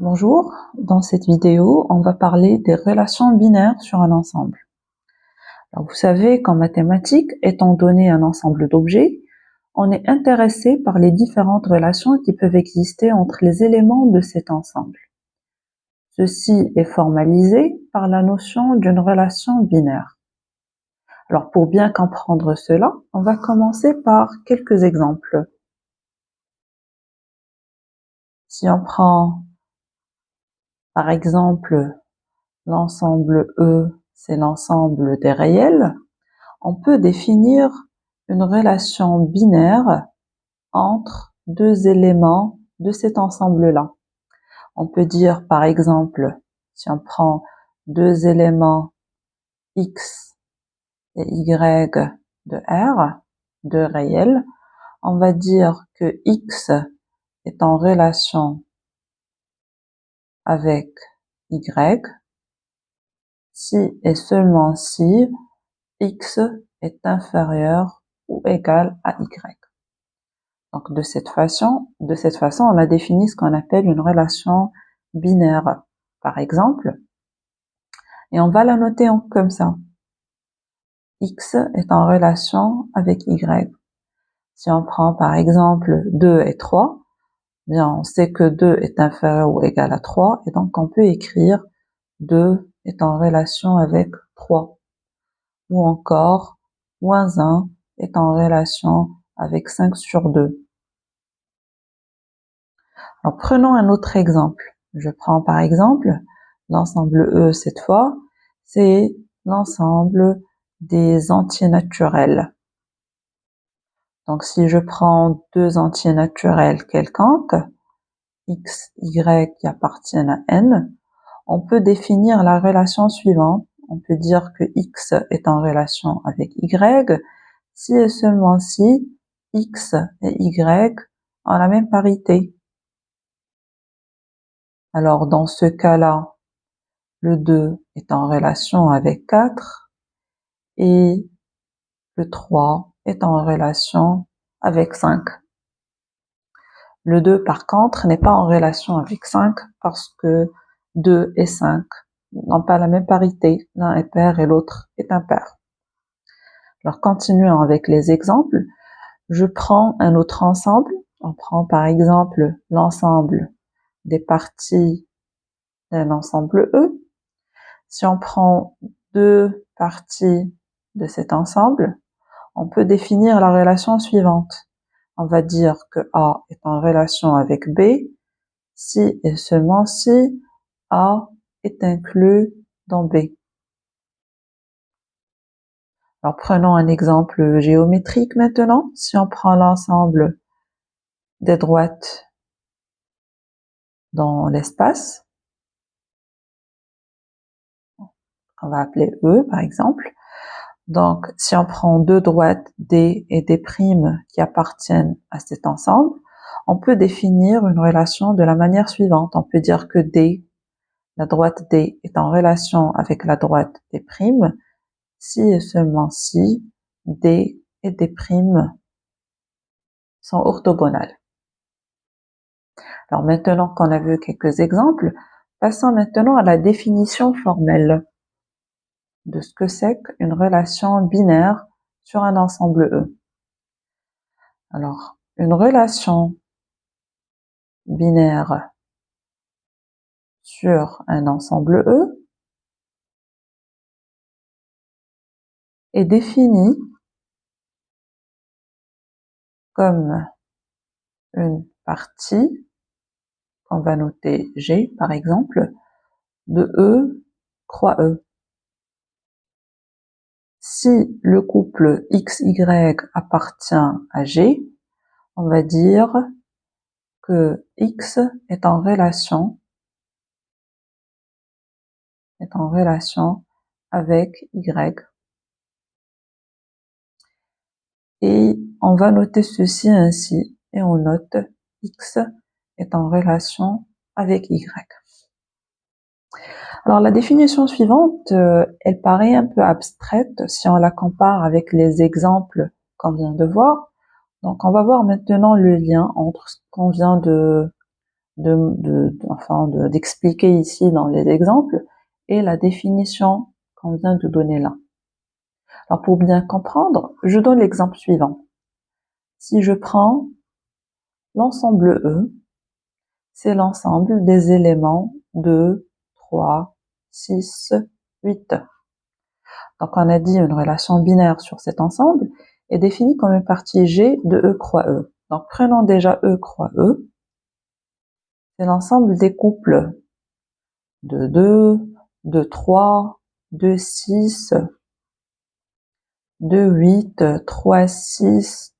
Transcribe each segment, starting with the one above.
Bonjour, dans cette vidéo, on va parler des relations binaires sur un ensemble. Alors, vous savez qu'en mathématiques, étant donné un ensemble d'objets, on est intéressé par les différentes relations qui peuvent exister entre les éléments de cet ensemble. Ceci est formalisé par la notion d'une relation binaire. Alors, pour bien comprendre cela, on va commencer par quelques exemples. Si on prend, par exemple, l'ensemble E, c'est l'ensemble des réels, on peut définir une relation binaire entre deux éléments de cet ensemble-là. On peut dire, par exemple, si on prend deux éléments X et Y de R, deux réels, on va dire que X est en relation avec Y si et seulement si X est inférieur ou égal à Y. Donc de cette façon, on a défini ce qu'on appelle une relation binaire, par exemple, et on va la noter comme ça. X est en relation avec Y. Si on prend par exemple 2 et 3, bien on sait que 2 est inférieur ou égal à 3, et donc on peut écrire 2 est en relation avec 3. Ou encore, moins 1 est en relation avec 5 sur 2. Alors, prenons un autre exemple. Je prends par exemple l'ensemble E cette fois, c'est l'ensemble des entiers naturels. Donc, si je prends deux entiers naturels quelconques, x, y qui appartiennent à n, on peut définir la relation suivante. On peut dire que x est en relation avec y, si et seulement si x et y ont la même parité. Alors, dans ce cas-là, le 2 est en relation avec 4 et le 3 est en relation avec 5. Le 2, par contre, n'est pas en relation avec 5 parce que 2 et 5 n'ont pas la même parité. L'un est pair et l'autre est impair. Alors, continuons avec les exemples. Je prends un autre ensemble. On prend par exemple l'ensemble des parties d'un ensemble E. Si on prend deux parties de cet ensemble, on peut définir la relation suivante. On va dire que A est en relation avec B si et seulement si A est inclus dans B. Alors prenons un exemple géométrique maintenant. Si on prend l'ensemble des droites dans l'espace, on va appeler E par exemple. Donc, si on prend deux droites D et D' qui appartiennent à cet ensemble, on peut définir une relation de la manière suivante. On peut dire que D, la droite D, est en relation avec la droite D' si et seulement si D et D' sont orthogonales. Alors maintenant qu'on a vu quelques exemples, passons maintenant à la définition formelle de ce que c'est qu'une relation binaire sur un ensemble E. Alors, une relation binaire sur un ensemble E est définie comme une partie, qu'on va noter G par exemple, de E croix E. Si le couple XY appartient à G, on va dire que X est en relation avec Y. Et on va noter ceci ainsi, et on note X est en relation avec Y. Alors la définition suivante, elle paraît un peu abstraite si on la compare avec les exemples qu'on vient de voir. Donc on va voir maintenant le lien entre ce qu'on vient de d'expliquer ici dans les exemples est la définition qu'on vient de donner là. Alors pour bien comprendre, je donne l'exemple suivant. Si je prends l'ensemble E, c'est l'ensemble des éléments 2, 3, 6, 8. Donc on a dit une relation binaire sur cet ensemble est définie comme une partie G de E croix E. Donc prenons déjà E croix E. C'est l'ensemble des couples de 2, de 3, de 6, de 8, 3, 6,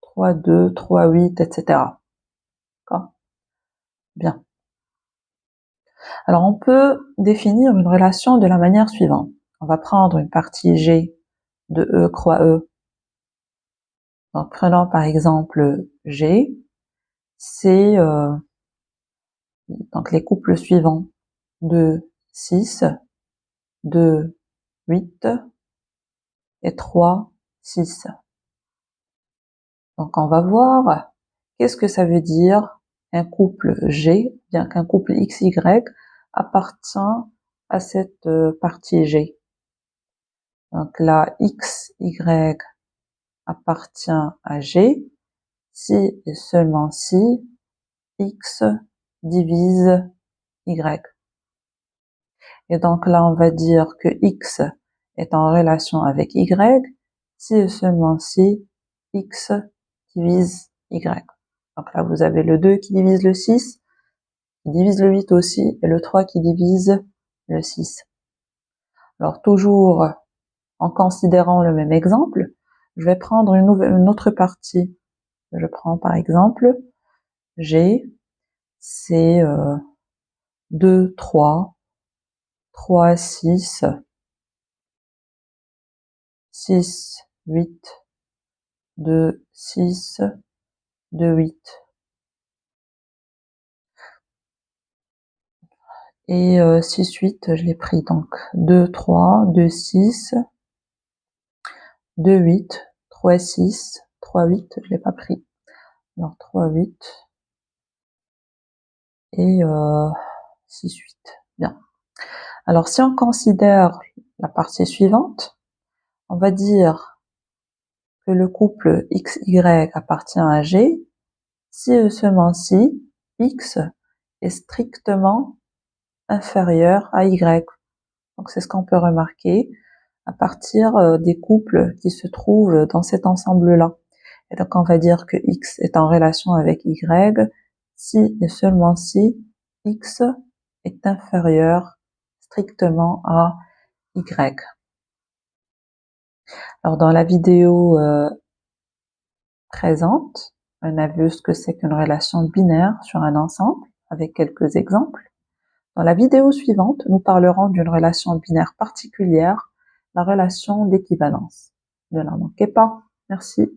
3, 2, 3, 8, etc. D'accord ? Bien. Alors on peut définir une relation de la manière suivante. On va prendre une partie G de E croix E. Donc prenons par exemple G, c'est donc les couples suivants 2, 6, 2, 8 et 3, 6. Donc on va voir qu'est-ce que ça veut dire un couple G, bien qu'un couple XY appartient à cette partie G. Donc là, XY appartient à G si et seulement si X divise Y. Et donc là, on va dire que X est en relation avec Y si et seulement si X divise Y. Donc là, vous avez le 2 qui divise le 6, qui divise le 8 aussi, et le 3 qui divise le 6. Alors toujours en considérant le même exemple, je vais prendre une autre partie. Je prends par exemple G, c'est 2, 3, 3, 6, 6, 8, 2, 6, 2, 8. Et 6, 8, je l'ai pris donc 2, 3, 2, 6, 2, 8, 3, 6, 3, 8, je l'ai pas pris. Alors 3, 8 et 6, 8. Bien. Alors si on considère la partie suivante, on va dire que le couple XY appartient à G si et seulement si X est strictement inférieur à Y. Donc c'est ce qu'on peut remarquer à partir des couples qui se trouvent dans cet ensemble-là. Et donc on va dire que X est en relation avec Y si et seulement si X est inférieur strictement à Y. Alors dans la vidéo présente, on a vu ce que c'est qu'une relation binaire sur un ensemble avec quelques exemples. Dans la vidéo suivante, nous parlerons d'une relation binaire particulière, la relation d'équivalence. Ne la manquez pas. Merci.